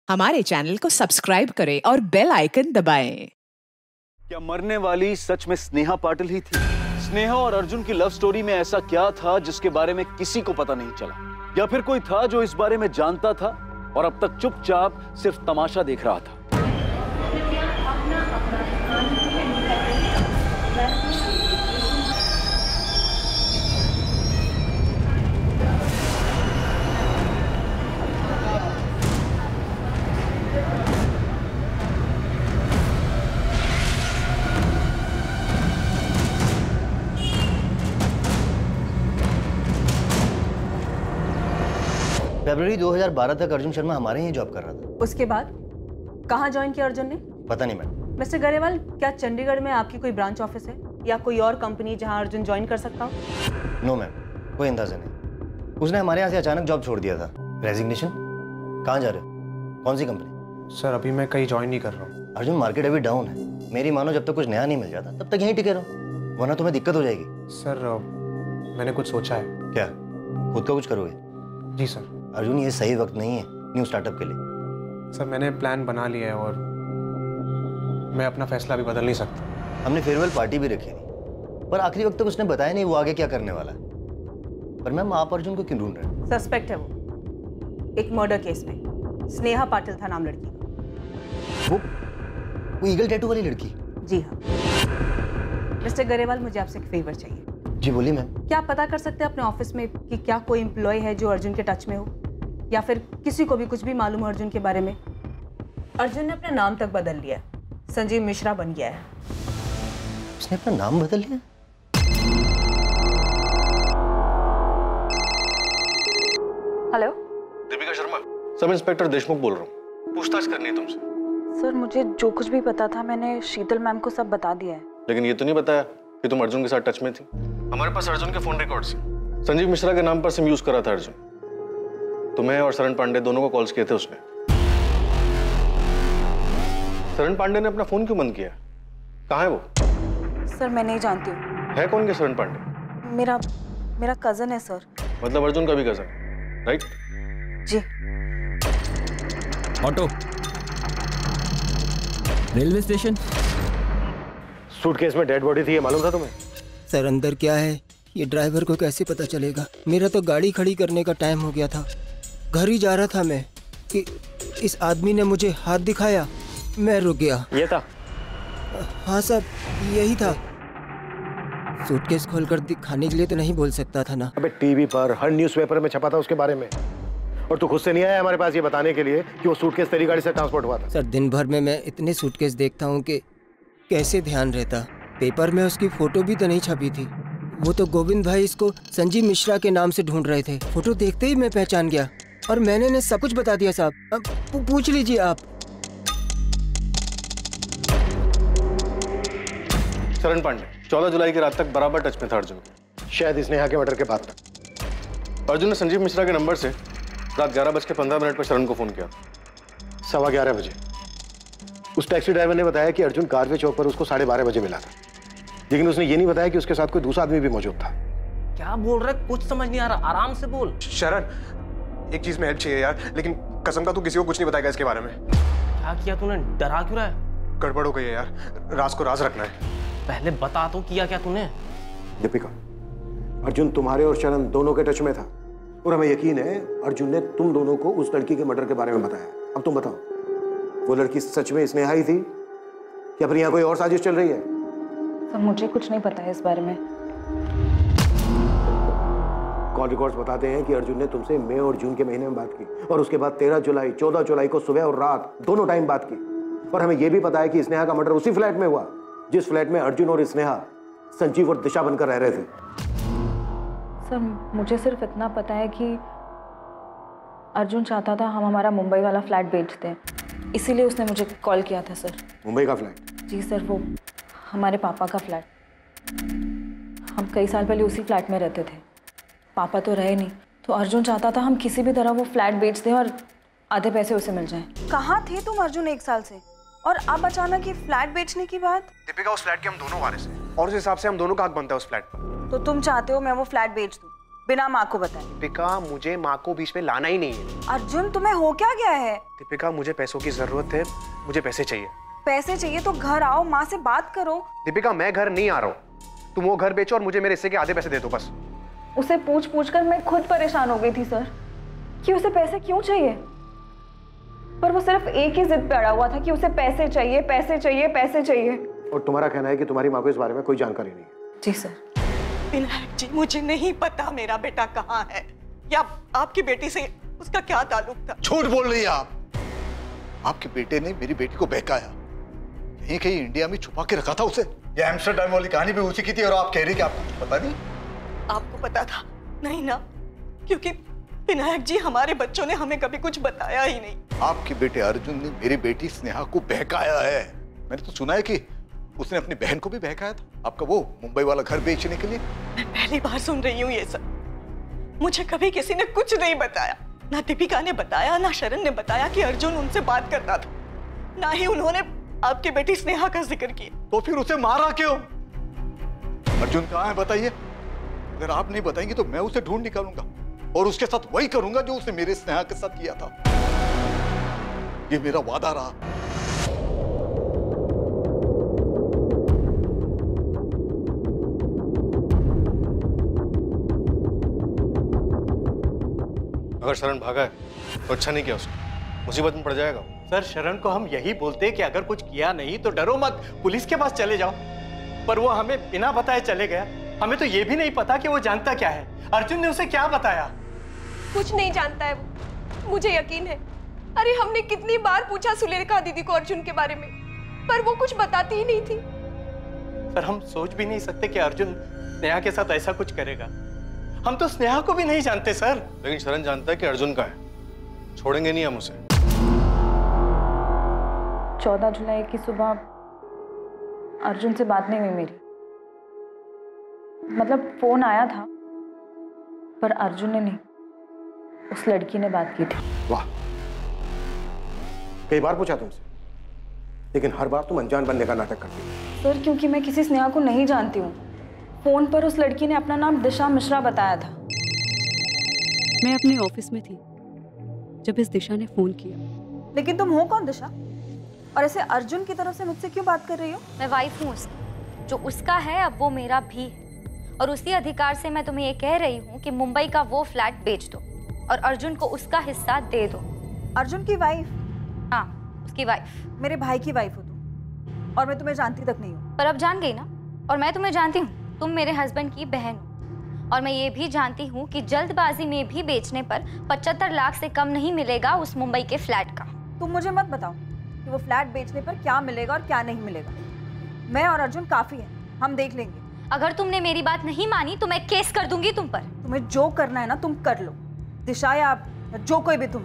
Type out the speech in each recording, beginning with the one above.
हमारे चैनल को सब्सक्राइब करें और बेल आइकन दबाएं। क्या मरने वाली सच में स्नेहा पाटिल ही थी? स्नेहा और अर्जुन की लव स्टोरी में ऐसा क्या था जिसके बारे में किसी को पता नहीं चला? या फिर कोई था जो इस बारे में जानता था और अब तक चुपचाप सिर्फ तमाशा देख रहा था? फरवरी 2012 तक अर्जुन शर्मा हमारे यहाँ जॉब कर रहा था। उसके बाद कहाँ ज्वाइन किया अर्जुन ने? पता नहीं मैडम। मिस्टर गरेवाल, क्या चंडीगढ़ में आपकी कोई ब्रांच ऑफिस है या कोई और कंपनी जहाँ अर्जुन ज्वाइन कर सकता हो? नो मैम, कोई अंदाजा नहीं। उसने हमारे यहाँ से अचानक जॉब छोड़ दिया था। रेजिग्नेशन? कहाँ जा रहे हो? कौन सी कंपनी? सर अभी मैं कहीं ज्वाइन नहीं कर रहा हूँ। अर्जुन, मार्केट अभी डाउन है। मेरी मानो जब तक कुछ नया नहीं मिल जाता तब तक यहीं टिके रहो, वरना तुम्हें दिक्कत हो जाएगी। सर मैंने कुछ सोचा है। क्या? खुद का कुछ करोगे? जी सर। अर्जुन, ये सही वक्त नहीं है न्यू स्टार्टअप के लिए। सर मैंने प्लान बना लिया है और मैं अपना फैसला अभी बदल नहीं सकता। हमने फेयरवेल पार्टी भी रखी थी, पर आखिरी वक्त तक उसने बताया नहीं वो आगे क्या करने वाला है। पर मैम, आप अर्जुन को क्यों ढूंढ रहे हैं? सस्पेक्ट है वो, एक मर्डर केस में। स्नेहा पाटिल था नाम लड़की का। वो ईगल टैटू वाली लड़की? जी हाँ। मिस्टर गरेवाल, मुझे आपसे एक फेवर चाहिए। जी बोलिए मैम। क्या आप पता कर सकते हैं अपने ऑफिस में कि क्या कोई एम्प्लॉय है जो अर्जुन के टच में हो, या फिर किसी को भी कुछ भी मालूम हो अर्जुन के बारे में? अर्जुन ने अपना नाम तक बदल लिया, संजीव मिश्रा बन गया है। उसने अपना नाम बदल लिया? Hello, Deepika Sharma, sub inspector Deshmukh बोल रहा हूँ। पूछताछ करनी है तुमसे। सर मुझे जो कुछ भी पता था मैंने शीतल मैम को सब बता दिया है। लेकिन ये तो नहीं बताया कि तुम अर्जुन के साथ टच में थी। हमारे पास अर्जुन के फोन रिकॉर्ड्स हैं। संजीव मिश्रा के नाम पर सिम यूज करा था अर्जुन। तुम्हें और शरण पांडे दोनों को कॉल्स किए थे उसने। शरण पांडे ने अपना फोन क्यों बंद किया? कहाँ है वो? सर मैं नहीं जानती हूँ। है कौन के शरण पांडे? मेरा कजन है सर। मतलब अर्जुन का भी कजन, राइट? जी। Auto, railway station. सूटकेस में डेड बॉडी थी, ये मालूम था तुम्हें? सर अंदर क्या है ये ड्राइवर को कैसे पता चलेगा? मेरा तो गाड़ी खड़ी करने का टाइम हो गया था, घर ही जा रहा था मैं कि इस आदमी ने मुझे हाथ दिखाया, मैं रुक गया। ये था? हाँ सर, यही था। सूटकेस खोलकर दिखाने के लिए तो नहीं बोल सकता था ना। अबे टीवी पर हर न्यूज़पेपर में छपा था उसके बारे में, और तू खुद से नहीं आया हमारे पास ये बताने के लिए कि वो सूटकेस तेरी गाड़ी से ट्रांसपोर्ट हुआ था? सर दिन भर में मैं इतने सूटकेस देखता हूँ कि कैसे ध्यान रहता। पेपर में उसकी फोटो भी तो नहीं छपी थी। वो तो गोविंद भाई इसको संजीव मिश्रा के नाम से ढूंढ रहे थे। फोटो देखते ही मैं पहचान गया और मैंने सब कुछ बता दिया साहब। अब पूछ लीजिए आप। शरण पांडे 14 जुलाई की रात तक बराबर टच में था अर्जुन। शायद स्नेहा के मर्डर के बाद तक। अर्जुन ने संजीव मिश्रा के नंबर से रात 11:15 पर शरण को फोन किया। 11:15 बजे उस टैक्सी ड्राइवर ने बताया कि अर्जुन कारवे चौक पर उसको 12:30 बजे मिला था, लेकिन उसने ये नहीं बताया कि उसके साथ कोई दूसरा आदमी भी मौजूद था। क्या बोल रहा है? कुछ समझ नहीं आ रहा, आराम से बोल। शरण, एक चीज में हेल्प चाहिए यार, लेकिन कसम का तू किसी को कुछ नहीं बताएगा इसके बारे में। क्या किया तूने? डरा क्यों रहा है? गड़बड़ हो गई है यार, राज को राज रखना है। पहले बता तो, किया क्या तूने? दीपिका, अर्जुन तुम्हारे और शरण दोनों के टच में था और हमें यकीन है अर्जुन ने तुम दोनों को उस लड़की के मर्डर के बारे में बताया। अब तुम बताओ, वो लड़की सच में स्नेहा ही थी या फिर यहाँ कोई और साजिश चल रही है? सर मुझे कुछ नहीं पता है इस बारे में। कॉल रिकॉर्ड्स बताते हैं कि अर्जुन ने तुमसे मई और जून के महीने में बात की और उसके बाद 13 जुलाई 14 जुलाई को सुबह और रात दोनों टाइम बात की। और हमें यह भी पता है कि स्नेहा का मर्डर उसी फ्लैट में हुआ जिस फ्लैट में अर्जुन और स्नेहा संजीव और दिशा बनकर रह रहे थे। सर मुझे सिर्फ इतना पता है कि अर्जुन चाहता था हम हमारा मुंबई वाला फ्लैट बेच दें, इसीलिए उसने मुझे कॉल किया था सर। मुंबई का फ्लैट? जी सर, वो हमारे पापा का फ्लैट। हम कई साल पहले उसी फ्लैट में रहते थे। पापा तो रहे नहीं, तो अर्जुन चाहता था हम किसी भी तरह वो फ्लैट बेच दें और आधे पैसे उसे मिल जाएं। कहाँ थे तुम अर्जुन 1 साल से, और अब अचानक ये फ्लैट बेचने की बात? दीपिका, उस फ्लैट के हम दोनों वारिस हैं और उस हिसाब से हम दोनों का हक बनता है उस फ्लैट पर। तो तुम चाहते हो मैं वो फ्लैट बेच दूं? बिना माँ को बताए। दीपिका, मुझे माँ को बीच में लाना ही नहीं है। अर्जुन, तुम्हें हो क्या गया है? दीपिका, मुझे पैसों की जरूरत है, मुझे पैसे चाहिए। पैसे चाहिए तो घर आओ, माँ से बात करो। दीपिका, मैं घर नहीं आ रहा हूँ, तुम वो घर बेचो और मुझे मेरे हिस्से के आधे पैसे दे दो बस। उसे पूछ पूछ कर मैं खुद परेशान हो गई थी सर कि उसे पैसे क्यों चाहिए, पर वो सिर्फ एक ही जिद पे अड़ा हुआ था कि उसे पैसे चाहिए, पैसे चाहिए, पैसे चाहिए। और तुम्हारा कहना है कि तुम्हारी माँ को इस बारे में कोई जानकारी नहीं है? जी सर। विनायक जी, मुझे नहीं पता मेरा बेटा कहाँ है या आपकी बेटी से उसका क्या ताल्लुक था। झूठ बोल रही है आप। आपके बेटे ने मेरी बेटी को बहकाया, कहीं कहीं इंडिया में छुपा के रखा था उसे। ये एम्स्टरडैम वाली कहानी भी उसी की थी और आप कह रही कि आपको कुछ पता नहीं। आपको पता था? नहीं ना, क्योंकि विनायक जी हमारे बच्चों ने हमें कभी कुछ बताया ही नहीं। आपके बेटे अर्जुन ने मेरी बेटी स्नेहा को बहकाया है। मैंने तो सुना है कि उसने अपनी बहन को भी बहकाया था, आपका वो मुंबई वाला घर बेचने के लिए। मैं पहली बार सुन रही हूँ ये सब। मुझे कभी किसी ने कुछ नहीं बताया, ना दीपिका ने बताया, ना शरण ने बताया कि अर्जुन उनसे बात करता था, ना ही उन्होंने आपकी बेटी स्नेहा का जिक्र किया। तो फिर उसे मारा क्यों? अर्जुन कहाँ है बताइए। अगर आप नहीं बताएंगे तो मैं उसे ढूंढ निकालूंगा और उसके साथ वही करूंगा जो उसने मेरे स्नेहा के साथ किया था। ये मेरा वादा रहा। अगर शरण भागा है तो अच्छा नहीं किया उसने, मुसीबत में पड़ जाएगा। सर, शरण को हम यही बोलते कि अगर कुछ किया नहीं तो डरो मत, पुलिस के पास चले जाओ, पर वो हमें बिना बताए चले गया। हमें तो ये भी नहीं पता कि वो जानता क्या है। अर्जुन ने उसे क्या बताया? कुछ नहीं जानता है वो, मुझे यकीन है। अरे हमने कितनी बार पूछा सुलेखा दीदी को अर्जुन के बारे में, पर वो कुछ बताती ही नहीं थी। सर, हम सोच भी नहीं सकते कि अर्जुन स्नेहा के साथ ऐसा कुछ करेगा। हम तो स्नेहा को भी नहीं जानते सर। लेकिन शरण जानता है कि अर्जुन का है, छोड़ेंगे नहीं हम उसे। 14 जुलाई की सुबह अर्जुन से बात नहीं हुई मेरी, मतलब फोन आया था पर अर्जुन ने नहीं, उस लड़की ने बात की थी। वाह, कई बार पूछा तुमसे, लेकिन हर बार तुम अनजान बनने का नाटक करती हो। सर, क्योंकि मैं किसी स्नेहा को नहीं जानती हूँ। फोन पर उस लड़की ने अपना नाम दिशा मिश्रा बताया था। मैं अपने ऑफिस में थी जब इस दिशा ने फोन किया। लेकिन तुम हो कौन दिशा, और ऐसे अर्जुन की तरफ से मुझसे क्यों बात कर रही हो? मैं वाइफ हूँ उसकी, जो उसका है अब वो मेरा भी है, और उसी अधिकार से मैं तुम्हें ये कह रही हूँ कि मुंबई का वो फ्लैट बेच दो और अर्जुन को उसका हिस्सा दे दो। अर्जुन की वाइफ? हाँ, उसकी वाइफ। मेरे भाई की वाइफ हो तुम, और मैं तुम्हें जानती तक नहीं हूँ। पर अब जान गई ना, और मैं तुम्हें जानती हूँ। तुम मेरे हस्बैंड की बहन हो, और मैं ये भी जानती हूँ कि जल्दबाजी में भी बेचने पर 75 लाख से कम नहीं मिलेगा उस मुंबई के फ्लैट का। तुम मुझे मत बताओ कि वो फ्लैट बेचने पर क्या मिलेगा और क्या नहीं मिलेगा। मैं और अर्जुन काफी है, हम देख लेंगे। अगर तुमने मेरी बात नहीं मानी तो मैं केस कर दूंगी तुम पर। तुम्हें जो करना है ना तुम कर लो, दिशा या जो कोई भी तुम।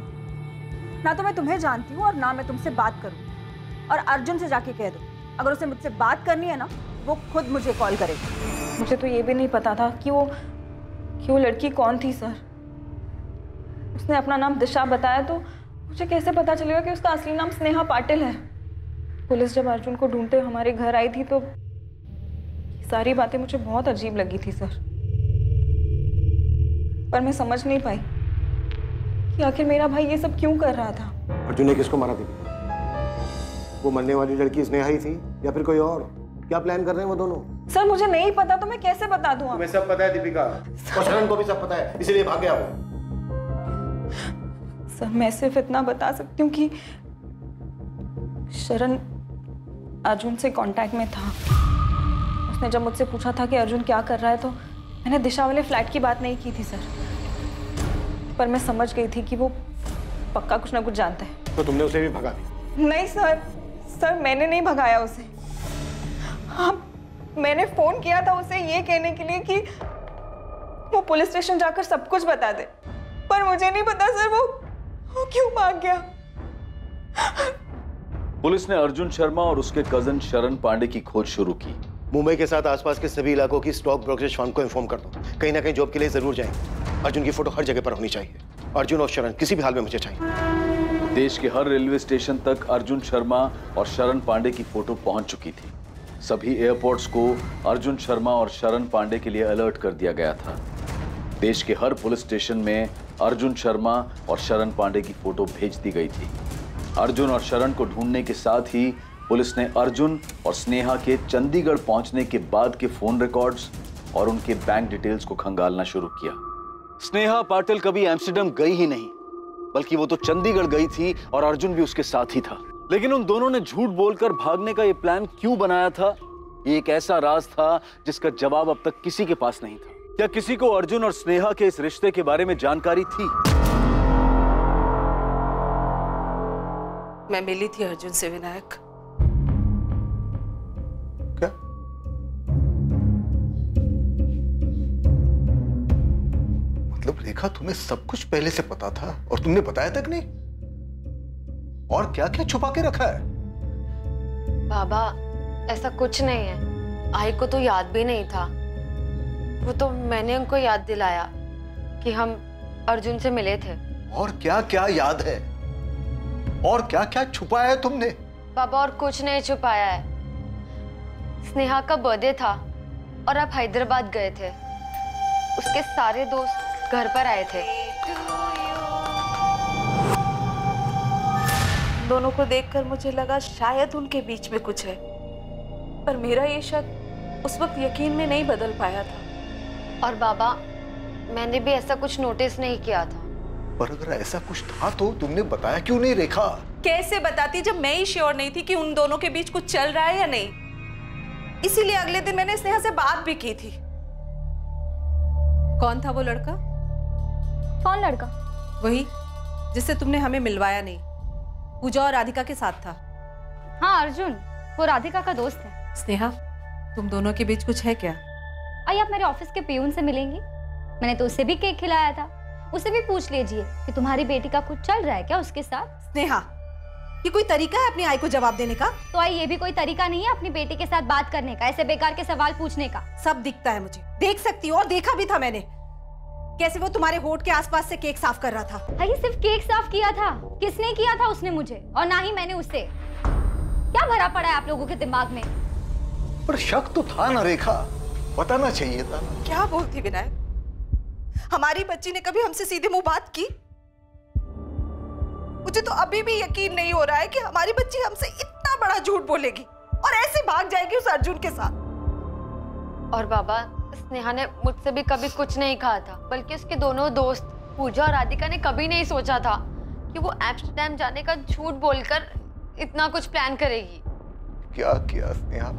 ना तो मैं तुम्हें जानती हूँ और ना मैं तुमसे बात करूँ। और अर्जुन से जाके कह दो, अगर उसे मुझसे बात करनी है ना वो खुद मुझे कॉल करेगा। मुझे तो ये भी नहीं पता था कि वो लड़की कौन थी सर। उसने अपना नाम दिशा बताया तो मुझे कैसे पता चलेगा कि उसका असली नाम स्नेहा पाटिल है। पुलिस जब अर्जुन को ढूंढते हमारे घर आई थी तो सारी बातें मुझे बहुत अजीब लगी थी सर, पर मैं समझ नहीं पाई कि आखिर मेरा भाई ये सब क्यों कर रहा था। अर्जुन ने किसको मारा दीपिका? वो मरने वाली लड़की स्नेहा ही थी या फिर कोई और? क्या प्लान कर रहे हैं वो दोनों? सर, मुझे नहीं पता तो मैं कैसे बता दूं? तुम्हें सब पता है दीपिका, और शरण को भी सब पता है, इसीलिए भाग गया वो। सर, मैं सिर्फ इतना बता सकती हूँ कि शरण अर्जुन से कांटेक्ट में था। उसने जब मुझसे पूछा था कि अर्जुन क्या कर रहा है तो मैंने दिशा वाले फ्लैट की बात नहीं की थी सर, पर मैं समझ गई थी कि वो पक्का कुछ ना कुछ जानता है। तो तुमने उसे भी भगा दिया? नहीं सर, मैंने नहीं भगाया उसे। हाँ, मैंने फोन किया था उसे ये कहने के लिए कि वो पुलिस स्टेशन जाकर सब कुछ बता दे, पर मुझे नहीं पता सर वो क्यों भाग गया। पुलिस ने अर्जुन शर्मा और उसके कजन शरण पांडे की खोज शुरू की। मुंबई के साथ आसपास के सभी इलाकों की स्टॉक ब्रोकरेज फर्म को इन्फॉर्म कर दो, कहीं ना कहीं जॉब के लिए जरूर जाएंगे। अर्जुन की फोटो हर जगह पर होनी चाहिए। अर्जुन और शरण किसी भी हाल में मुझे चाहिए। देश के हर रेलवे स्टेशन तक अर्जुन शर्मा और शरण पांडे की फोटो पहुंच चुकी थी। सभी एयरपोर्ट्स को अर्जुन शर्मा और शरण पांडे के लिए अलर्ट कर दिया गया था। देश के हर पुलिस स्टेशन में अर्जुन शर्मा और शरण पांडे की फोटो भेज दी गई थी। अर्जुन और शरण को ढूंढने के साथ ही पुलिस ने अर्जुन और स्नेहा के चंडीगढ़ पहुंचने के बाद के फोन रिकॉर्ड्स और उनके बैंक डिटेल्स को खंगालना शुरू किया। स्नेहा पाटिल कभी एम्स्टर्डम गई ही नहीं, बल्कि वो तो चंडीगढ़ गई थी और अर्जुन भी उसके साथ ही था। लेकिन उन दोनों ने झूठ बोलकर भागने का ये प्लान क्यों बनाया था, ये एक ऐसा राज था जिसका जवाब अब तक किसी के पास नहीं था। क्या किसी को अर्जुन और स्नेहा के इस रिश्ते के बारे में जानकारी थी? मैं मिली थी अर्जुन से विनायक। क्या? मतलब रेखा, तुम्हें सब कुछ पहले से पता था और तुमने बताया तक नहीं? और क्या क्या छुपा के रखा है? बाबा, ऐसा कुछ नहीं है। आई को तो याद भी नहीं था। वो तो मैंने उनको याद दिलाया कि हम अर्जुन से मिले थे। और क्या क्या याद है? और क्या क्या छुपाया है तुमने? बाबा, और कुछ नहीं छुपाया है। स्नेहा का बर्थडे था और आप हैदराबाद गए थे। उसके सारे दोस्त घर पर आए थे। दोनों को देखकर मुझे लगा शायद उनके बीच में कुछ है, पर मेरा ये शक उस वक्त यकीन में नहीं बदल पाया था। और बाबा, मैंने भी ऐसा कुछ नोटिस नहीं किया था। पर अगर ऐसा कुछ था तो तुमने बताया क्यों नहीं रेखा? कैसे बताती जब मैं ही श्योर नहीं थी कि उन दोनों के बीच कुछ चल रहा है या नहीं। इसीलिए अगले दिन मैंने स्नेहा से बात भी की थी। कौन था वो लड़का? कौन लड़का? वही जिससे तुमने हमें मिलवाया नहीं, पूजा और राधिका के साथ था। हाँ, अर्जुन, वो राधिका का दोस्त है। स्नेहा, तुम दोनों के बीच कुछ है क्या? आइए, आप मेरे ऑफिस के पियून से मिलेंगी। मैंने तो उसे भी केक खिलाया था। उसे भी पूछ लीजिए कि तुम्हारी बेटी का कुछ चल रहा है क्या उसके साथ। स्नेहा, ये कोई तरीका है अपनी आई को जवाब देने का? तो आई, ये भी कोई तरीका नहीं है अपनी बेटी के साथ बात करने का, ऐसे बेकार के सवाल पूछने का। सब दिखता है मुझे, देख सकती हूँ, और देखा भी था मैंने कैसे वो तुम्हारे होठ के आसपास से केक साफ कर रहा था। ये सिर्फ केक साफ किया था? किसने किया था? उसने मुझे, और ना ही मैंने उससे। क्या भरा पड़ा है आप लोगों के दिमाग में? पर शक तो था ना रेखा, बताना चाहिए था। क्या बोलती विनायक? हमारी बच्ची ने कभी हमसे सीधे मुंह बात की? मुझे तो अभी भी यकीन नहीं हो रहा है कि हमारी बच्ची हमसे इतना बड़ा झूठ बोलेगी और ऐसे भाग जाएगी उस अर्जुन के साथ। और बाबा, स्नेहा ने मुझसे भी कभी कुछ नहीं कहा था, बल्कि उसके दोनों दोस्त पूजा और राधिका ने कभी नहीं सोचा था कि वो एम्स्टर्डम जाने का झूठ बोलकर इतना कुछ प्लान करेगी। क्या किया स्नेहा?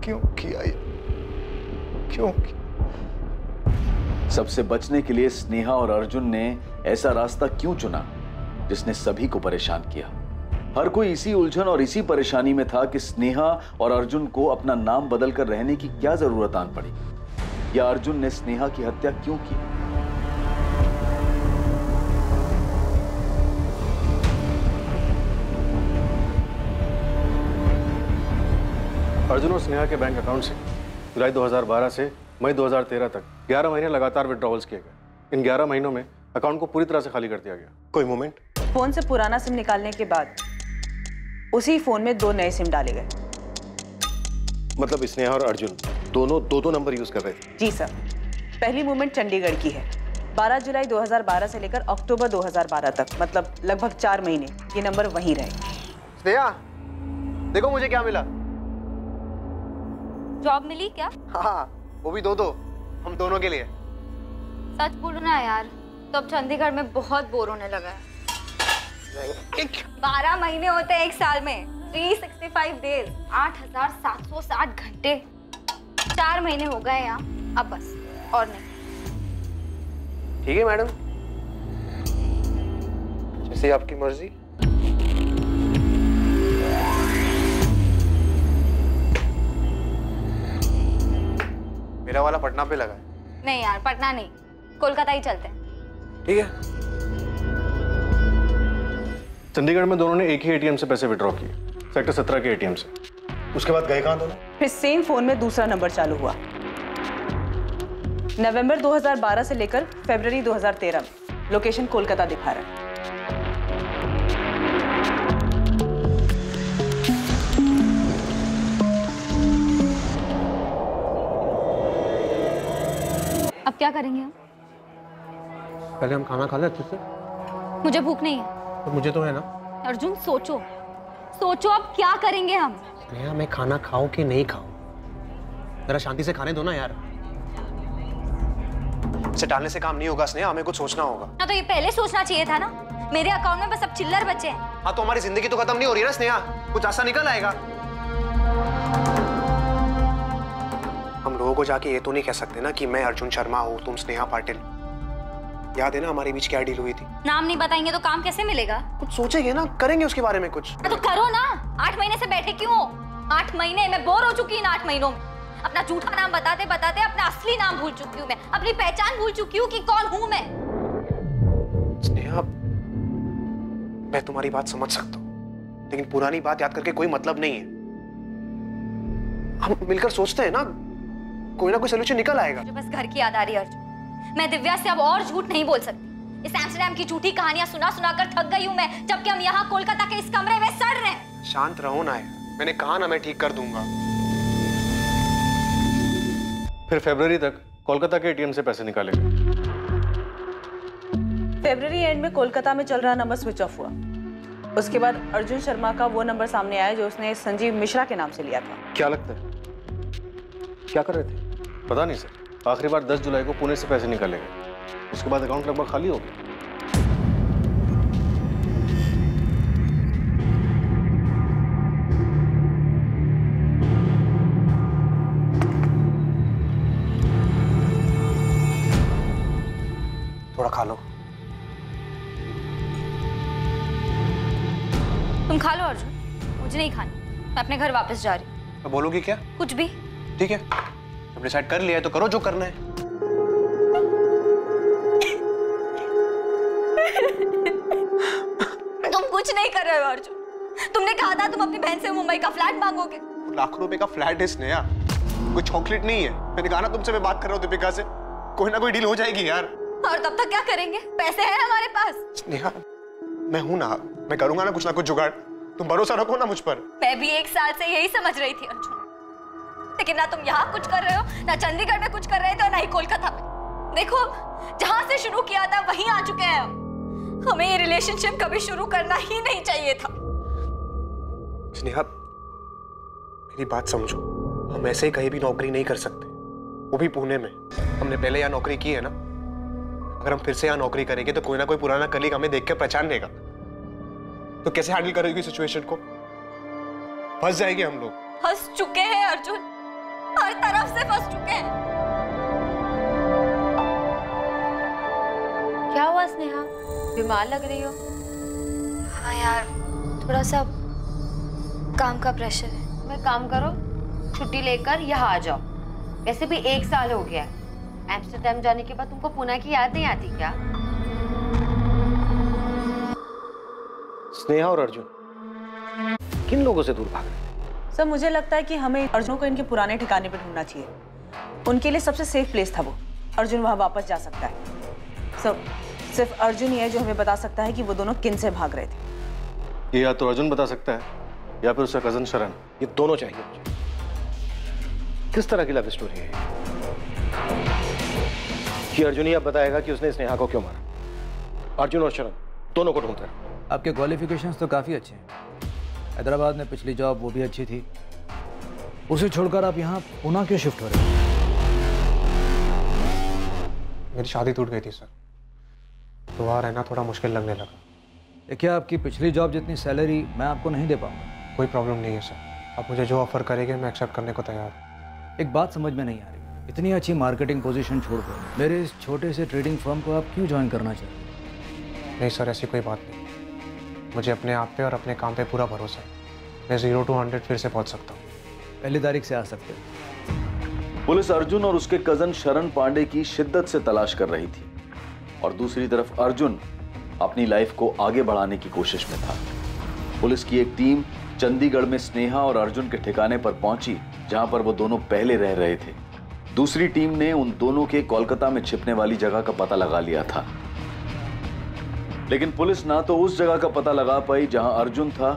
क्यों किया ये? क्यों किया? सबसे बचने के लिए स्नेहा और अर्जुन ने ऐसा रास्ता क्यों चुना जिसने सभी को परेशान किया? हर कोई इसी उलझन और इसी परेशानी में था कि स्नेहा और अर्जुन को अपना नाम बदलकर रहने की क्या जरूरत आन पड़ी, या अर्जुन ने स्नेहा की हत्या क्यों की? अर्जुन और स्नेहा के बैंक अकाउंट से जुलाई 2012 से मई 2013 तक 11 महीने लगातार विड्रॉवल्स किए गए। इन 11 महीनों में अकाउंट को पूरी तरह से खाली कर दिया गया। कोई मोमेंट? फोन से पुराना सिम निकालने के बाद उसी फोन में 2 नए सिम डाले गए। मतलब स्नेहा और अर्जुन दोनों दो नंबर यूज कर रहे थे? जी सर। पहली मूवमेंट चंडीगढ़ की है। 12 जुलाई 2012 से लेकर अक्टूबर 2012 तक, मतलब लगभग 4 महीने ये नंबर वहीं रहे। स्नेहा, देखो मुझे क्या मिला। जॉब मिली क्या? हाँ, वो भी दो हम दोनों के लिए। सच बोलो ना यार, तो अब चंडीगढ़ में बहुत बोर होने लगा है। 12 महीने होते हैं एक साल में, 365 डेज, 8760 घंटे। 4 महीने हो गए यहाँ, अब बस और नहीं। ठीक है मैडम, जैसे आपकी मर्जी। मेरा वाला पटना पे लगा है। नहीं यार, पटना नहीं, कोलकाता ही चलते हैं। ठीक है। चंडीगढ़ में दोनों ने एक ही एटीएम से पैसे विड्रॉ किए, सेक्टर 17 के एटीएम से। उसके बाद गए कहां दोनों? फिर सेम फोन में दूसरा नंबर चालू हुआ। नवंबर 2012 से लेकर फरवरी 2013 में लोकेशन कोलकाता दिखा रहा है। क्या करेंगे हम? पहले हम खाना खा लें अच्छे से। मुझे भूख नहीं है। तो मुझे तो है ना। अर्जुन सोचो, सोचो अब क्या करेंगे हम? स्नेहा मैं खाना खाऊं कि नहीं खाऊं? जरा शांति से खाने दो ना यार। इसे टालने से काम नहीं होगा स्नेहा, हमें कुछ सोचना होगा। ना तो ये पहले सोचना चाहिए था ना। मेरे अकाउंट में बस अब चिल्लर बचे हैं। हाँ तो हमारी जिंदगी तो खत्म नहीं हो रही ना स्नेहा, कुछ ऐसा निकल आएगा। हम लोगों को जाके ये तो नहीं कह सकते ना कि मैं अर्जुन शर्मा हूँ, तुम स्नेहा पाटिल। याद है ना हमारे बीच क्या डील हुई थी? नाम नहीं बताएंगे तो काम कैसे मिलेगा? कुछ सोचेंगे ना, करेंगे उसके बारे में कुछ। तो करो ना। 8 महीने से बैठे क्यों हो? 8 महीने मैं बोर हो चुकी इन 8 महीनों में। अपना झूठा नाम बताते बताते अपना असली नाम भूल चुकी हूँ मैं, अपनी पहचान भूल चुकी हूँ कि कौन हूँ मैं। स्नेहा मैं तुम्हारी बात समझ सकता हूँ, लेकिन पुरानी बात याद करके कोई मतलब नहीं है। हम मिलकर सोचते हैं ना, कोई ना कोई सोल्यूशन निकल आएगा। मुझे बस घर की याद आ रही है अर्जुन। मैं दिव्या से अब और झूठ नहीं बोल सकती। इस एम्स्टरडैम की झूठी कहानियां सुना सुना कर थक गई हूँ मैं, जबकि हम यहाँ कोलकाता के इस कमरे में सड़ रहे हैं। शांत रहो ना, मैंने कहा ना मैं ठीक कर दूंगा। फिर फरवरी तक कोलकाता के एटीएम से पैसे निकाले गए। फरवरी एंड में कोलकाता में चल रहा नंबर स्विच ऑफ हुआ। उसके बाद अर्जुन शर्मा का वो नंबर सामने आया जो उसने संजीव मिश्रा के नाम से लिया था। क्या लगता है क्या कर रहे थे? पता नहीं सर, आखिरी बार 10 जुलाई को पुणे से पैसे निकाले गए, उसके बाद अकाउंट लगभग खाली हो गया। थोड़ा खा लो। तुम खा लो अर्जुन, मुझे नहीं खानी। मैं अपने घर वापस जा रही हूँ। तो बोलोगी क्या? कुछ भी। ठीक है, जब डिसाइड कर लिया है तो करो जो करना है। तुम कुछ नहीं कर रहे हो अर्जुन। तुमने कहा था तुम अपनी बहन से मुंबई का फ्लैट मांगोगे। लाखों रुपए का फ्लैट है स्नेहा, कोई चॉकलेट नहीं है। मैंने कहा ना तुमसे मैं बात कर रहा हूँ दीपिका से, कोई ना कोई डील हो जाएगी यार। और तब तक क्या करेंगे? पैसे हैं हमारे पास। स्नेहा मैं हूं ना, मैं करूंगा ना कुछ जुगाड़। तुम भरोसा रखो ना मुझ पर। मैं भी 1 साल से यही समझ रही थी अर्जुन, लेकिन ना तुम यहाँ कुछ कर रहे हो, ना चंडीगढ़ में कुछ कर रहे थे और ना ही कोलकाता में। देखो जहां से शुरू किया था वहीं आ चुके हैं हम। हमें ये रिलेशनशिप कभी शुरू करना ही नहीं चाहिए था। स्नेहा मेरी बात समझो, हम ऐसे ही कहीं भी नौकरी नहीं कर सकते, वो भी पुणे में। हमने पहले यहाँ नौकरी की है ना, अगर हम फिर से यहाँ नौकरी करेंगे तो कोई ना कोई पुराना कलीग हमें देख के पहचान लेगा। तो कैसे हैंडल करोगी सिचुएशन को? फंस जाएंगे हम लोग। फंस चुके हैं अर्जुन, हर तरफ से फंस चुके हैं। क्या हुआ स्नेहा, बीमार लग रही हो? हाँ यार, थोड़ा सा काम का प्रेशर है। मैं काम करो, छुट्टी लेकर यहाँ आ जाओ। वैसे भी 1 साल हो गया है। एम्स्टरडैम जाने के बाद तुमको पुणे की याद नहीं आती क्या? स्नेहा और अर्जुन किन लोगों से दूर भाग रहे हैं? सर मुझे लगता है कि हमें अर्जुन को इनके पुराने ठिकाने पे ढूंढना चाहिए। उनके लिए सबसे सेफ प्लेस था वो। अर्जुन वहां वापस जा सकता है। सर सिर्फ अर्जुन ही है जो हमें बता सकता है कि वो दोनों किन से भाग रहे थे। ये या तो अर्जुन बता सकता है या फिर उसका कजन शरण। ये दोनों चाहिए मुझे। किस तरह की लव स्टोरी है कि अर्जुन ही अब बताएगा कि उसने स्नेहा को क्यों मारा? अर्जुन और शरण दोनों को ढूंढ रहा है। आपके क्वालिफिकेशंस तो काफ़ी अच्छे हैं। हैदराबाद में पिछली जॉब वो भी अच्छी थी, उसे छोड़कर आप यहाँ पुणे क्यों शिफ्ट हो रहे हैं? मेरी शादी टूट गई थी सर, तो वहाँ रहना थोड़ा मुश्किल लगने लगा। देखिए आपकी पिछली जॉब जितनी सैलरी मैं आपको नहीं दे पाऊंगा। कोई प्रॉब्लम नहीं है सर, आप मुझे जो ऑफर करेंगे मैं एक्सेप्ट करने को तैयार हूँ। एक बात समझ में नहीं आ रही, इतनी अच्छी मार्केटिंग पोजीशन छोड़कर मेरे इस छोटे से ट्रेडिंग फर्म को आप क्यों ज्वाइन करना चाहते? नहीं सर, ऐसी कोई बात नहीं। मुझे अपने आप पे और अपने काम पे पूरा भरोसा है। मैं 0 to 100 फिर से पहुंच सकता हूँ। पहली तारीख से आ सकते हो। पुलिस अर्जुन और उसके कजन शरण पांडे की शिद्दत से तलाश कर रही थी और दूसरी तरफ अर्जुन अपनी लाइफ को आगे बढ़ाने की कोशिश में था। पुलिस की एक टीम चंडीगढ़ में स्नेहा और अर्जुन के ठिकाने पर पहुंची जहां पर वो दोनों पहले रह रहे थे। दूसरी टीम ने उन दोनों के कोलकाता में छिपने वाली जगह का पता लगा लिया था, लेकिन पुलिस ना तो उस जगह का पता लगा पाई जहां अर्जुन था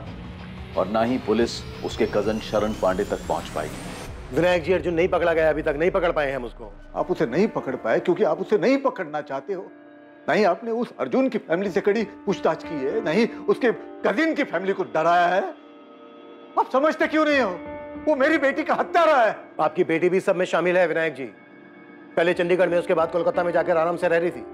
और ना ही पुलिस उसके कजन शरण पांडे तक पहुंच पाई। विनायक जी, अर्जुन नहीं पकड़ा गया, अभी तक नहीं पकड़ पाए हम उसको। आप उसे नहीं पकड़ पाए क्योंकि आप उसे नहीं पकड़ना चाहते हो। नहीं आपने उस अर्जुन की फैमिली से कड़ी पूछताछ की है, नहीं उसके कजिन की फैमिली को डराया है। आप समझते क्यों नहीं हो? वो मेरी बेटी का हत्यारा है। आपकी बेटी भी सब में शामिल है विनायक जी। पहले चंडीगढ़ में, उसके बाद कोलकाता में जाकर आराम से रह रही थी।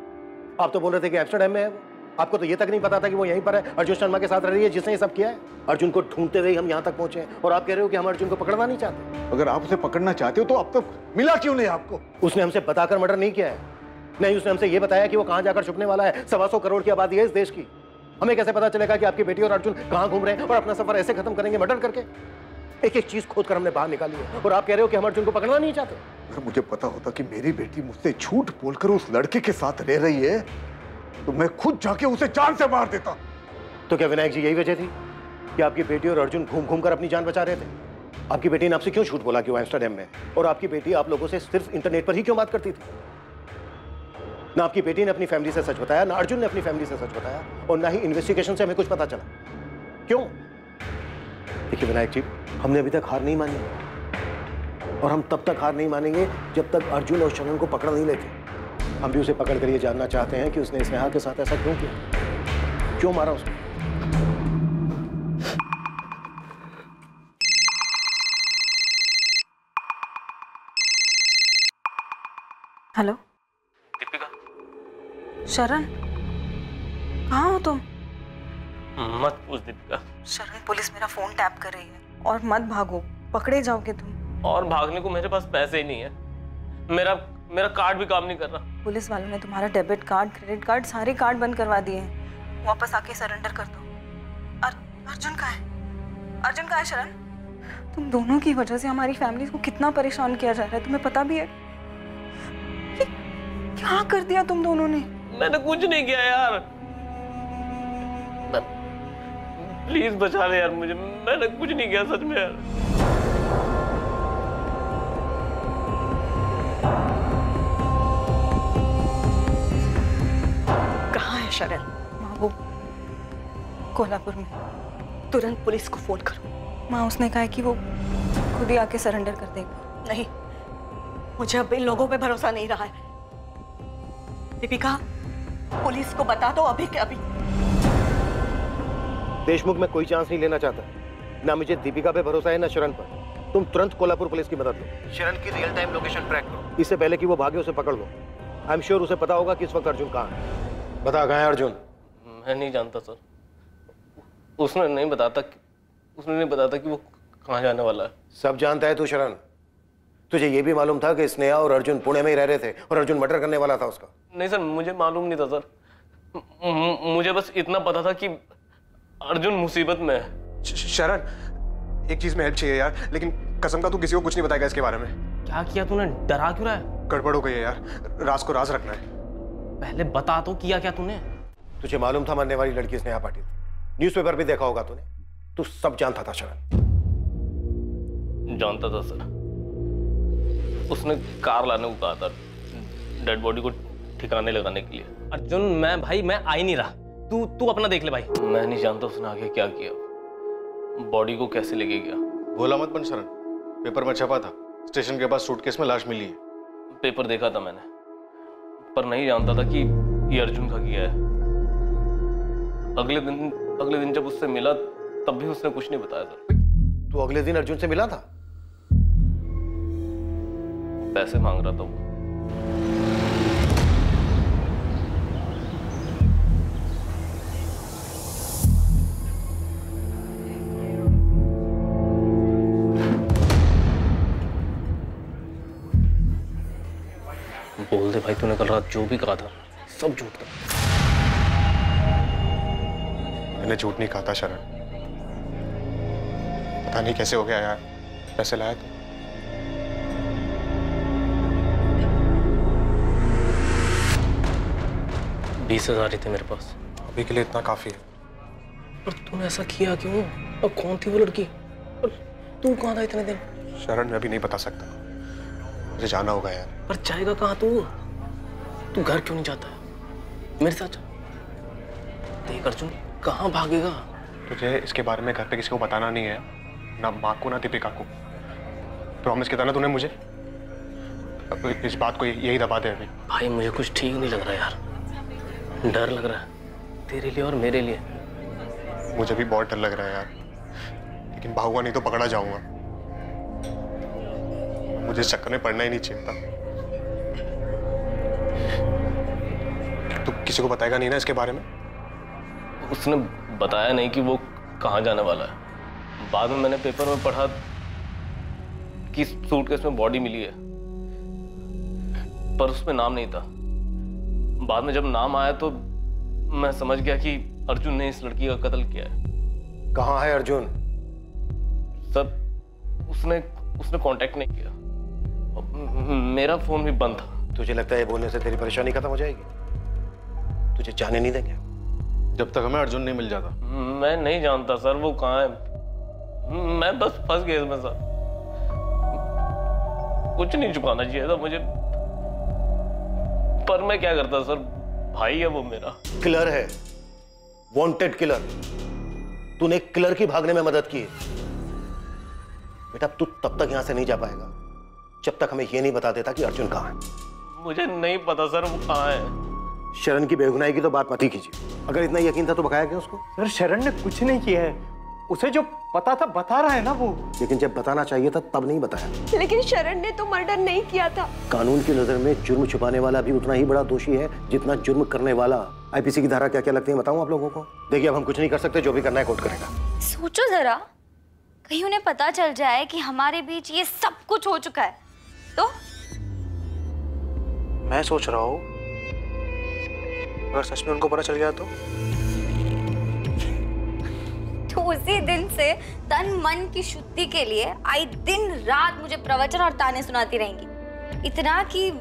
आप तो बोल रहे थे कि एम्स्टर्डम में है वो। आपको तो ये तक नहीं पता था कि वो यहीं पर है, अर्जुन शर्मा के साथ रह रही है, जिसने ये सब किया है। अर्जुन को ढूंढते हुए हम यहाँ तक पहुंचे हैं और आप कह रहे हो कि हम अर्जुन को पकड़ना नहीं चाहते। अगर आप उसे पकड़ना चाहते हो तो अब तक मिला क्यों नहीं आपको? उसने हमसे बताकर मर्डर नहीं किया है। नहीं, उसने हमसे ये बताया कि वो कहाँ जाकर छुपने वाला है। 125 करोड़ की आबादी है इस देश की। हमें कैसे पता चलेगा कि आपकी बेटी और अर्जुन कहाँ घूम रहे हैं और अपना सफर ऐसे खत्म करेंगे मर्डर करके? एक एक चीज खोद कर हमने बाहर निकाली है और आप कह रहे हो कि हम अर्जुन को पकड़ना नहीं चाहते। अगर मुझे पता होता कि मेरी बेटी मुझसे झूठ बोलकर उस लड़के के साथ रह रही है तो मैं खुद जाके उसे जान से मार देता। तो क्या विनायक जी यही वजह थी कि आपकी बेटी और अर्जुन घूम घूम कर अपनी जान बचा रहे थे? आपकी बेटी ने आपसे क्यों झूठ बोला कि वो एम्स्टर्डम में, और आपकी बेटी आप लोगों से सिर्फ इंटरनेट पर ही क्यों बात करती थी? ना आपकी बेटी ने अपनी फैमिली से सच बताया, ना अर्जुन ने अपनी फैमिली से सच बताया, और ना ही इन्वेस्टिगेशन से हमें कुछ पता चला। क्यों? देखिए विनायक जी, हमने अभी तक हार नहीं मानी और हम तब तक हार नहीं मानेंगे जब तक अर्जुन और शरण को पकड़ नहीं लेते। हम भी उसे पकड़ कर ये जानना चाहते हैं कि उसने स्नेहा के साथ ऐसा क्यों किया, क्यों मारा उसको। हेलो दीपिका। शरण, कहाँ हो तुम? मत पूछ दीपिका। शरण, पुलिस मेरा फोन टैप कर रही है और मत भागो, पकड़े जाओगे तुम। और भागने को मेरे पास पैसे ही नहीं है। मेरा कार्ड भी काम नहीं कर रहा। पुलिस वालों ने तुम्हारा डेबिट कार्ड, क्रेडिट कार्ड, सारे कार्ड बंद करवा दिए हैं। वापस आके सरेंडर कर दो। अर्जुन कहाँ है? अर्जुन कहाँ है शरण? तुम दोनों की वजह से हमारी फैमिली को कितना परेशान किया जा रहा है, तुम्हें पता भी है? क्या कर दिया तुम दोनों ने? मैंने कुछ नहीं किया यार। प्लीज बचा ले यार मुझे। मैंने कुछ नहीं किया सच में यार। कहाँ है शरण? माँ, वो कोल्हापुर में। तुरंत पुलिस को फोन करो। माँ, उसने कहा है कि वो खुद ही आके सरेंडर कर देगा। नहीं, मुझे अब इन लोगों पे भरोसा नहीं रहा है। दीपिका, पुलिस को बता दो अभी के अभी। देशमुख में कोई चांस नहीं लेना चाहता। ना मुझे दीपिका पे भरोसा है, ना शरण पर। तुम तुरंत कोल्हापुर पुलिस की मदद लो। शरण की रियल टाइम लोकेशन ट्रैक करो। इससे पहले कि वो भागे उसे पकड़ लो। आई एम श्योर उसे पता होगा कि इस वक्त अर्जुन कहाँ है। बता, कहाँ है अर्जुन? मैं नहीं जानता सर। उसने नहीं बताता कि वो कहाँ जाने वाला है। सब जानता है तू शरण। तुझे ये भी मालूम था कि स्नेहा और अर्जुन पुणे में ही रह रहे थे और अर्जुन मर्डर करने वाला था उसका? नहीं सर, मुझे मालूम नहीं था सर। मुझे बस इतना पता था कि अर्जुन मुसीबत में है। शरण, एक चीज में हेल्प चाहिए यार, लेकिन कसम का तू किसी को कुछ नहीं बताएगा इसके बारे में। क्या किया तूने? डरा क्यों रहा है? गड़बड़ हो गई है यार, राज को राज रखना है। पहले बता तो, किया क्या तूने? तुझे मालूम था मरने वाली लड़की स्नेहा पाटिल। न्यूज़पेपर भी देखा होगा तूने। तू सब जानता था शरण। जानता था सर। उसने कार लाने को कहा था डेड बॉडी को ठिकाने लगाने के लिए। अर्जुन, मैं आ ही नहीं रहा। तू अपना देख ले भाई। मैं नहीं जानता उसने आगे क्या किया, बॉडी को कैसे लेके गया। भोला मत बन शरण, पेपर में छपा था स्टेशन के पास सूटकेस में लाश मिली है। पेपर देखा था मैंने, पर नहीं जानता था कि ये अर्जुन का किया है। अगले दिन जब उससे मिला तब भी उसने कुछ नहीं बताया सर। तू अगले दिन अर्जुन से मिला था? पैसे मांग रहा था वो। बोल दे भाई, तूने कल रात जो भी कहा था सब झूठ था। मैंने झूठ नहीं कहा था शरण। पता नहीं कैसे हो गया यार, पैसे लाया तू। 20,000 ही थे मेरे पास। अभी के लिए इतना काफी है। पर तूने ऐसा किया क्यों? और कौन थी वो लड़की? और तू कहाँ था इतने दिन? शरण, मैं अभी नहीं बता सकता, मुझे जाना होगा यार। पर जाएगा कहाँ तू? तू घर क्यों नहीं जाता है? मेरे साथ चल। देख अर्जुन, कहाँ भागेगा? तुझे इसके बारे में घर पे किसी को बताना नहीं है, ना माँ को ना दीपिका को। प्रॉमिस किया था ना तूने मुझे। अब इस बात को यही दबा दे अभी। भाई मुझे कुछ ठीक नहीं लग रहा यार, डर लग रहा है तेरे लिए और मेरे लिए। मुझे भी बहुत डर लग रहा है यार, लेकिन भागूंगा नहीं तो पकड़ा जाऊंगा। मुझे इस चक्कर में पड़ना ही नहीं चाहिए था। तू किसी को बताएगा नहीं ना इसके बारे में? उसने बताया नहीं कि वो कहाँ जाने वाला है। बाद में मैंने पेपर में पढ़ा कि सूटकेस में बॉडी मिली है, पर उसमें नाम नहीं था। बाद में जब नाम आया तो मैं समझ गया कि अर्जुन ने इस लड़की का कत्ल किया है। कहाँ है अर्जुन? सर उसने कांटेक्ट नहीं किया। मेरा फोन भी बंद था। तुझे लगता है ये बोलने से तेरी परेशानी खत्म हो जाएगी? तुझे जाने नहीं देंगे जब तक हमें अर्जुन नहीं मिल जाता। मैं नहीं जानता सर वो कहाँ है। मैं बस फंस गया इसमें सर। कुछ नहीं छुपाना चाहिए था मुझे, पर मैं क्या करता सर, भाई है वो मेरा। किलर है, वांटेड किलर। तूने एक किलर की भागने में मदद की। बेटा तू तब तक यहां से नहीं जा पाएगा जब तक हमें यह नहीं बता देता कि अर्जुन कहां है। मुझे नहीं पता सर वो कहां है। शरण की बेगुनाही की तो बात मत ही कीजिए। अगर इतना यकीन था तो बकाया क्यों उसको? सर शरण ने कुछ नहीं किया है, उसे जो पता था बता रहा है ना वो। लेकिन जब बताना चाहिए था तब नहीं बताया। लेकिन शरण ने तो मर्डर नहीं किया था। कानून की नजर में जुर्म छुपाने वाला भी उतना ही बड़ा दोषी है जितना जुर्म करने वाला। आईपीसी की धारा क्या क्या लगती है बताऊं आप लोगों को? देखिए अब हम कुछ नहीं कर सकते, जो भी करना है कोर्ट करेगा। सोचो जरा, कहीं उन्हें पता चल जाए कि हमारे बीच ये सब कुछ हो चुका है तो? मैं सोच रहा हूँ अगर सच में उनको पता चल गया तो उसी दिन से तन मन की शुद्धि के लिए आई दिन रात मुझे प्रवचन और ताने सुनाती रहेंगी। इतना कि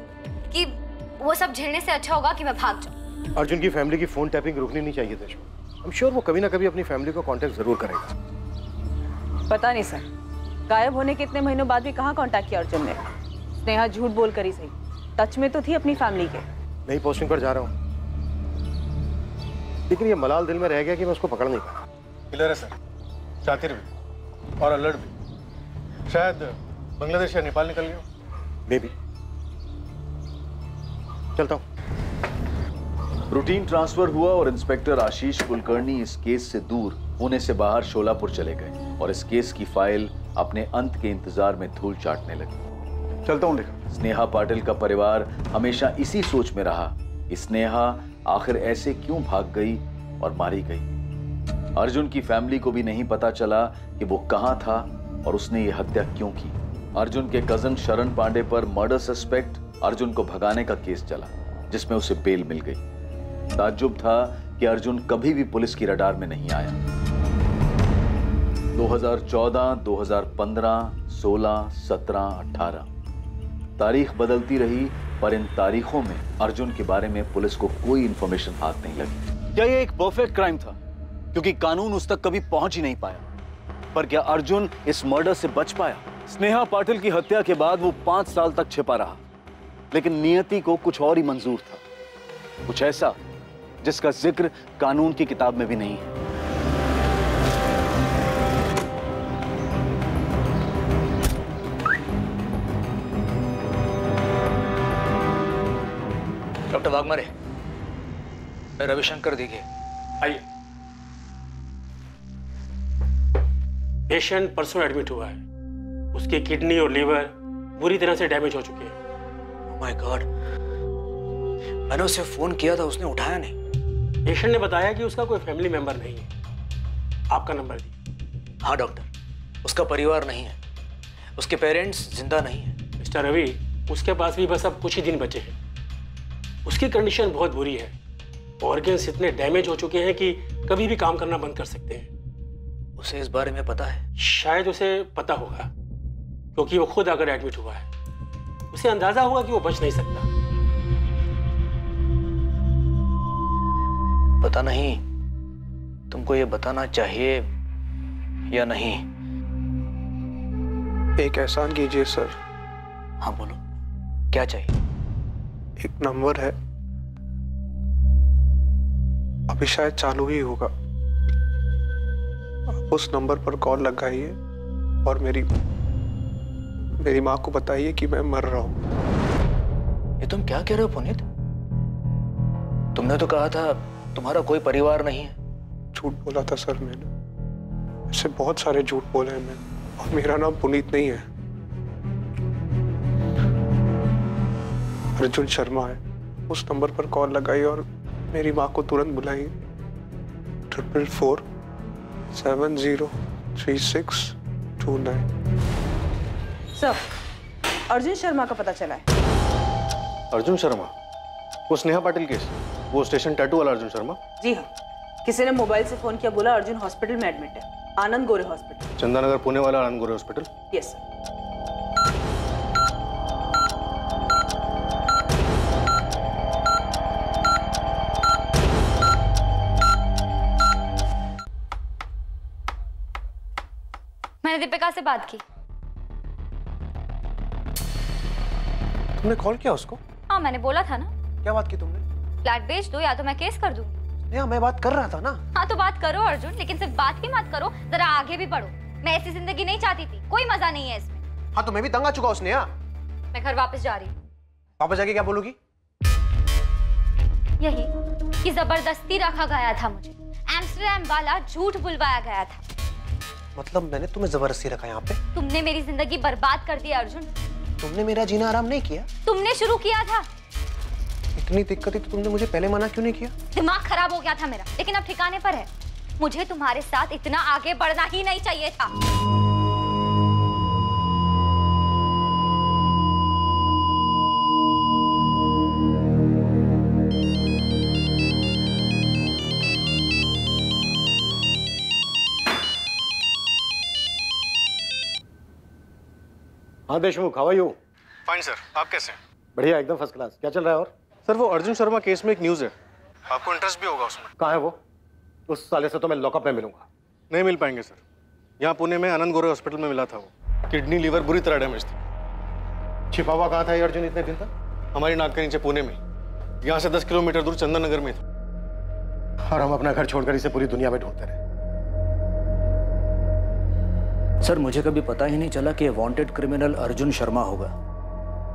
वो सब झेलने से अच्छा होगा कि मैं भाग जाऊं। अर्जुन की फैमिली की फोन टैपिंग रुकनी नहीं चाहिए थी। आई एम श्योर वो कभी ना कभी अपनी फैमिली को कांटेक्ट जरूर करेगा। पता नहीं सर, गायब होने के इतने महीनों बाद भी कहाँ कांटेक्ट किया अर्जुन ने। स्नेहा झूठ बोल कर ही सही टच में तो थी अपनी फैमिली के। नई पोस्टिंग पर जा रहा हूँ, लेकिन ये मलाल दिल में रह गया कि मैं उसको पकड़ नहीं पाया। किलर है सर, शातिर भी और अलर्ट भी। शायद बांग्लादेश या नेपाल निकल गया। बेबी चलता हूँ। रूटीन ट्रांसफर हुआ और इंस्पेक्टर आशीष कुलकर्णी इस केस से दूर पुणे से बाहर शोलापुर चले गए और इस केस की फाइल अपने अंत के इंतजार में धूल चाटने लगी। चलता हूँ लेकर। स्नेहा पाटिल का परिवार हमेशा इसी सोच में रहा कि स्नेहा आखिर ऐसे क्यों भाग गई और मारी गई। अर्जुन की फैमिली को भी नहीं पता चला कि वो कहां था और उसने ये हत्या क्यों की। अर्जुन के कजन शरण पांडे पर मर्डर सस्पेक्ट अर्जुन को भगाने का केस चला जिसमें उसे बेल मिल गई। ताज्जुब था कि अर्जुन कभी भी पुलिस की रडार में नहीं आया। 2014, 2015, 16, 17, 18 तारीख बदलती रही, पर इन तारीखों में अर्जुन के बारे में पुलिस को कोई इंफॉर्मेशन हाथ नहीं लगी। क्या ये एक परफेक्ट क्राइम था क्योंकि कानून उस तक कभी पहुंच ही नहीं पाया? पर क्या अर्जुन इस मर्डर से बच पाया? स्नेहा पाटिल की हत्या के बाद वो 5 साल तक छिपा रहा, लेकिन नियति को कुछ और ही मंजूर था, कुछ ऐसा जिसका जिक्र कानून की किताब में भी नहीं है। डॉक्टर वाघमारे, रविशंकर देखिए। आइए। पेशेंट परसों एडमिट हुआ है, उसकी किडनी और लीवर बुरी तरह से डैमेज हो चुके हैं। ओह माय गॉड, मैंने उसे फोन किया था, उसने उठाया नहीं। पेशेंट ने बताया कि उसका कोई फैमिली मेंबर नहीं है। आपका नंबर दी। हाँ डॉक्टर, उसका परिवार नहीं है, उसके पेरेंट्स जिंदा नहीं है। मिस्टर रवि, उसके पास भी बस अब कुछ ही दिन बचे हैं। उसकी कंडीशन बहुत बुरी है, ऑर्गन्स इतने डैमेज हो चुके हैं कि कभी भी काम करना बंद कर सकते हैं। उसे इस बारे में पता है? शायद उसे पता होगा क्योंकि वो खुद आकर एडमिट हुआ है। उसे अंदाजा होगा कि वो बच नहीं सकता। पता नहीं तुमको ये बताना चाहिए या नहीं। एक एहसान कीजिए सर। हाँ बोलो, क्या चाहिए? एक नंबर है, अभी शायद चालू ही होगा। आप उस नंबर पर कॉल लगाइए और मेरी माँ को बताइए कि मैं मर रहा हूँ। ये तुम क्या कह रहे हो पुनीत? तुमने तो कहा था तुम्हारा कोई परिवार नहीं है। झूठ बोला था सर मैंने, ऐसे बहुत सारे झूठ बोले हैं मैंने, और मेरा नाम पुनीत नहीं है, अर्जुन शर्मा है। उस नंबर पर कॉल लगाई और मेरी माँ को तुरंत बुलाई 444-703629। सर, अर्जुन शर्मा का पता चला है। अर्जुन शर्मा? वो स्नेहा पाटिल केस, वो स्टेशन टैटू वाला अर्जुन शर्मा? जी हाँ, किसी ने मोबाइल से फोन किया, बोला अर्जुन हॉस्पिटल में एडमिट है, आनंद गोरे हॉस्पिटल। चंदानगर पुणे वाला आनंद गोरे हॉस्पिटल? यस। मैंने दीपिका से बात की। तुमने कॉल किया उसको? हाँ, मैंने बोला था ना। क्या बात की तुमने? फ्लैट बेच दो या तो मैं केस कर दूंगी। नहीं, मैं बात कर रहा था ना। हाँ तो बात करो अर्जुन, लेकिन सिर्फ बात ही मत करो, जरा आगे भी बढ़ो। मैं ऐसी जिंदगी नहीं चाहती थी, कोई मजा नहीं है इसमें। हाँ तो मैं भी तंग आ चुका हूँ स्नेहा। मैं घर वापस जा रही हूँ। वापस जाके क्या बोलूगी? यही कि जबरदस्ती रखा गया था मुझे, एम्स्टरडैम वाला झूठ बुलवाया गया था। मतलब मैंने तुम्हें जबरदस्ती रखा यहाँ पे? तुमने मेरी जिंदगी बर्बाद कर दी अर्जुन। तुमने मेरा जीना आराम नहीं किया। तुमने शुरू किया था। इतनी दिक्कत थी तो तुमने मुझे पहले मना क्यों नहीं किया? दिमाग खराब हो गया था मेरा, लेकिन अब ठिकाने पर है। मुझे तुम्हारे साथ इतना आगे बढ़ना ही नहीं चाहिए था। हाँ Deshmukh, how are you? Fine sir, आप कैसे हैं? बढ़िया, एकदम फर्स्ट क्लास। क्या चल रहा है? और सर वो अर्जुन शर्मा केस में एक न्यूज़ है, आपको इंटरेस्ट भी होगा उसमें। कहाँ है वो? उस साले से तो मैं लॉकअप में मिलूंगा। नहीं मिल पाएंगे सर। यहाँ पुणे में आनंद गोरे हॉस्पिटल में मिला था वो। किडनी लीवर बुरी तरह डैमेज थी। छिपा हुआ कहाँ था ये अर्जुन इतने दिन तक? हमारी नाक के नीचे पुणे में, यहाँ से 10 किलोमीटर दूर चंदन नगर में था। और हम अपना घर छोड़कर इसे पूरी दुनिया में ढूंढते रहे। सर मुझे कभी पता ही नहीं चला कि ये वांटेड क्रिमिनल अर्जुन शर्मा होगा।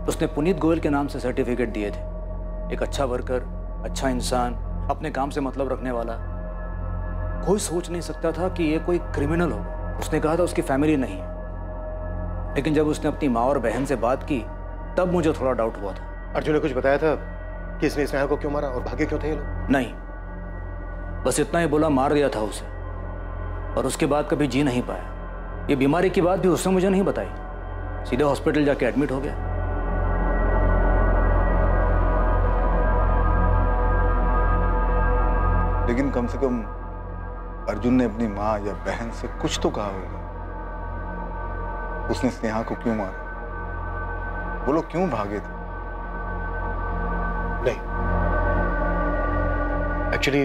उसने पुनीत गोयल के नाम से सर्टिफिकेट दिए थे। एक अच्छा वर्कर, अच्छा इंसान, अपने काम से मतलब रखने वाला। कोई सोच नहीं सकता था कि ये कोई क्रिमिनल होगा। उसने कहा था उसकी फैमिली नहीं है, लेकिन जब उसने अपनी माँ और बहन से बात की तब मुझे थोड़ा डाउट हुआ था। अर्जुन ने कुछ बताया था कि इसने स्नेहा को क्यों मारा और भागे क्यों थे ये लोग? नहीं, बस इतना ही बोला मार दिया था उसे, और उसके बाद कभी जी नहीं पाया। ये बीमारी की बात भी उसने मुझे नहीं बताई, सीधे हॉस्पिटल जाके एडमिट हो गया। लेकिन कम से कम अर्जुन ने अपनी माँ या बहन से कुछ तो कहा होगा। उसने स्नेहा को क्यों मारा? वो लोग क्यों भागे थे? नहीं, एक्चुअली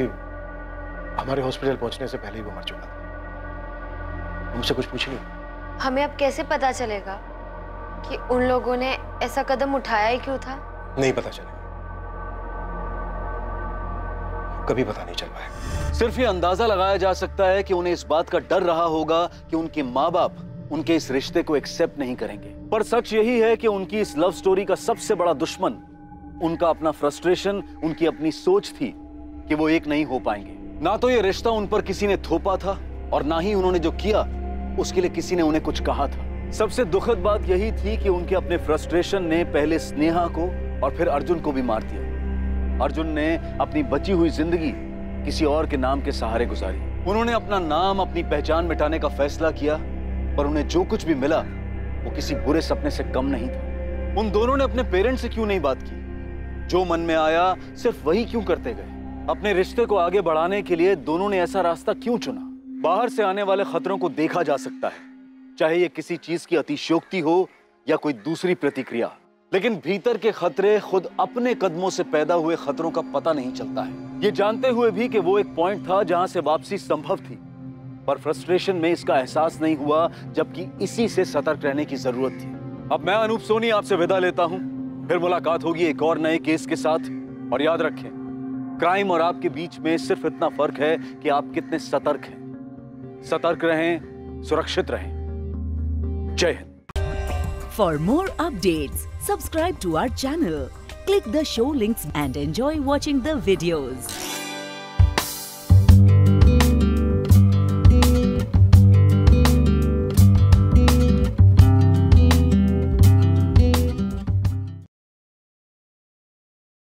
हमारे हॉस्पिटल पहुंचने से पहले ही वो मर चुका था। मुझसे कुछ पूछ नहीं। हमें अब कैसे पता चलेगा कि उन लोगों ने ऐसा कदम उठाया ही क्यों था? नहीं पता चलेगा, कभी पता नहीं चल पाएगा। सिर्फ ये अंदाजा लगाया जा सकता है कि उन्हें इस बात का डर रहा होगा कि उनके माँ बाप उनके इस रिश्ते को एक्सेप्ट नहीं करेंगे। पर सच यही है कि उनकी इस लव स्टोरी का सबसे बड़ा दुश्मन उनका अपना फ्रस्ट्रेशन, उनकी अपनी सोच थी कि वो एक नहीं हो पाएंगे। ना तो ये रिश्ता उन पर किसी ने थोपा था, और ना ही उन्होंने जो किया उसके लिए किसी ने उन्हें कुछ कहा था। सबसे दुखद बात यही थी कि उनके अपने फ्रस्ट्रेशन ने पहले स्नेहा को और फिर अर्जुन को भी मार दिया। अर्जुन ने अपनी बची हुई जिंदगी किसी और के नाम के सहारे गुजारी। उन्होंने अपना नाम, अपनी पहचान मिटाने का फैसला किया, पर उन्हें जो कुछ भी मिला वो किसी बुरे सपने से कम नहीं था। उन दोनों ने अपने पेरेंट्स से क्यों नहीं बात की? जो मन में आया सिर्फ वही क्यों करते गए? अपने रिश्ते को आगे बढ़ाने के लिए दोनों ने ऐसा रास्ता क्यों चुना? बाहर से आने वाले खतरों को देखा जा सकता है, चाहे ये किसी चीज की अतिशयोक्ति हो या कोई दूसरी प्रतिक्रिया, लेकिन भीतर के खतरे खुद अपने कदमों से पैदा हुए खतरों का पता नहीं चलता है। ये जानते हुए भी कि वो एक पॉइंट था जहां से वापसी संभव थी, पर फ्रस्ट्रेशन में इसका एहसास नहीं हुआ, जबकि इसी से सतर्क रहने की जरूरत थी। अब मैं अनूप सोनी आपसे विदा लेता हूं, फिर मुलाकात होगी एक और नए केस के साथ। और याद रखें, क्राइम और आपके बीच में सिर्फ इतना फर्क है कि आप कितने सतर्क हैं। सतर्क रहें, सुरक्षित रहें। जय Hind. For more updates, subscribe to our channel, click the show links and enjoy watching the videos.